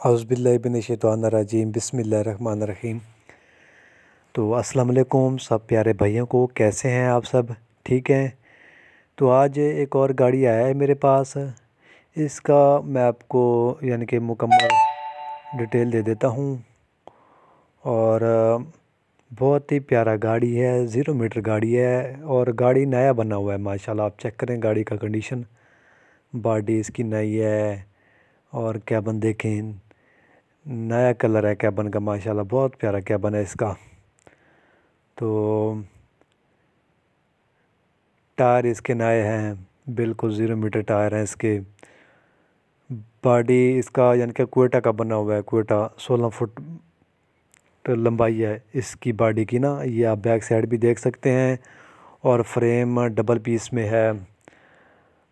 औज़ुबिल्लाहिमिनश्शैतानिर्रजीम बिस्मिल्लाहिर्रहमानिर्रहीम। तो अस्सलाम वालेकुम सब प्यारे भाइयों को, कैसे हैं आप सब? ठीक हैं। तो आज एक और गाड़ी आया है मेरे पास। इसका मैं आपको यानी कि मुकम्मल डिटेल दे देता हूँ। और बहुत ही प्यारा गाड़ी है, 0 मीटर गाड़ी है और गाड़ी नया बना हुआ है माशाल्लाह। आप चेक करें गाड़ी का कंडीशन, बॉडी इसकी नई है और कैबन देखें, नया कलर है कैबन का माशाल्लाह, बहुत प्यारा कैबन है इसका। तो टायर इसके नए हैं, बिल्कुल 0 मीटर टायर हैं इसके। बॉडी इसका यानी कि क्वेटा का बना हुआ है, क्वेटा 16 फुट लंबाई है इसकी बॉडी की ना, ये आप बैक साइड भी देख सकते हैं। और फ्रेम डबल पीस में है।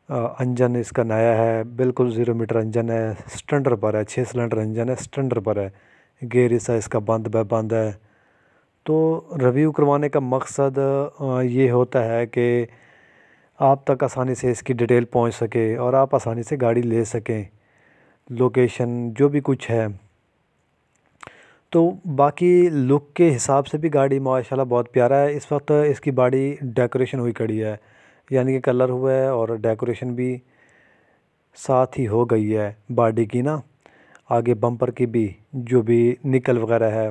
इंजन इसका नया है, बिल्कुल 0 मीटर इंजन है, स्टैंडर्ड पर है, 6 सिलेंडर इंजन है, स्टैंडर्ड पर है। गेयर इसका बंद है। तो रिव्यू करवाने का मकसद ये होता है कि आप तक आसानी से इसकी डिटेल पहुंच सके और आप आसानी से गाड़ी ले सकें, लोकेशन जो भी कुछ है। तो बाकी लुक के हिसाब से भी गाड़ी माशाल्लाह बहुत प्यारा है। इस वक्त इसकी बॉडी डेकोरेशन हुई खड़ी है, यानी कि कलर हुआ है और डेकोरेशन भी साथ ही हो गई है बॉडी की ना। आगे बम्पर की भी जो भी निकल वगैरह है,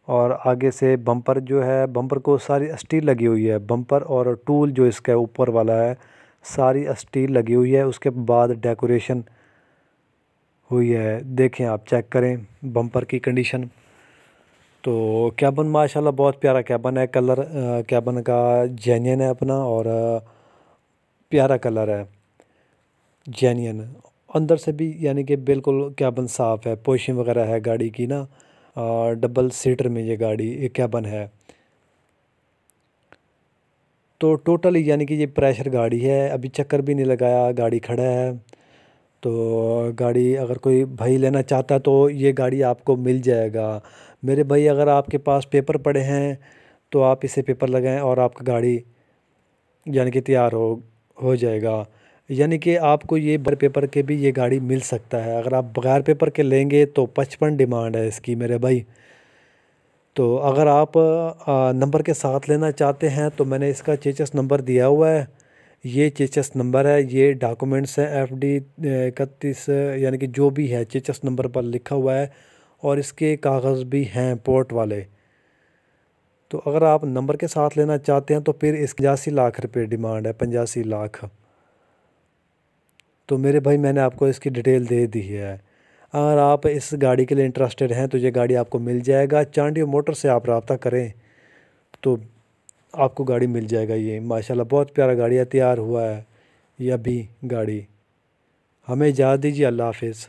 और आगे से बम्पर जो है, बम्पर को सारी स्टील लगी हुई है। बम्पर और टूल जो इसका ऊपर वाला है सारी स्टील लगी हुई है। उसके बाद डेकोरेशन हुई है, देखें आप चेक करें बम्पर की कंडीशन। तो कैबन माशाल्लाह बहुत प्यारा कैबन है, कलर कैबन का जेन्युइन है अपना, और प्यारा कलर है जेन्युइन। अंदर से भी यानी कि बिल्कुल कैबन साफ़ है, पोशिंग वगैरह है गाड़ी की ना। डबल सीटर में ये गाड़ी एक कैबन है। तो टोटल यानी कि ये प्रेशर गाड़ी है, अभी चक्कर भी नहीं लगाया, गाड़ी खड़ा है। तो गाड़ी अगर कोई भाई लेना चाहता तो ये गाड़ी आपको मिल जाएगा मेरे भाई। अगर आपके पास पेपर पड़े हैं तो आप इसे पेपर लगाएं और आपका गाड़ी यानी कि तैयार हो जाएगा। यानी कि आपको ये बगैर पेपर के भी ये गाड़ी मिल सकता है। अगर आप बगैर पेपर के लेंगे तो 55 डिमांड है इसकी मेरे भाई। तो अगर आप नंबर के साथ लेना चाहते हैं तो मैंने इसका चेचस नंबर दिया हुआ है, ये चेचस नंबर है, ये डॉक्यूमेंट्स हैं FD 31 यानी कि जो भी है चेचस नंबर पर लिखा हुआ है, और इसके कागज़ भी हैं पोर्ट वाले। तो अगर आप नंबर के साथ लेना चाहते हैं तो फिर इस 85 लाख रुपए डिमांड है, 85 लाख। तो मेरे भाई मैंने आपको इसकी डिटेल दे दी है। अगर आप इस गाड़ी के लिए इंटरेस्टेड हैं तो ये गाड़ी आपको मिल जाएगा। चांडियो मोटर से आप रब्ता करें तो आपको गाड़ी मिल जाएगा। ये माशाल्लाह बहुत प्यारा गाड़ी है, तैयार हुआ है ये अभी गाड़ी। हमें इजाज़त दीजिए, अल्लाह हाफिज़।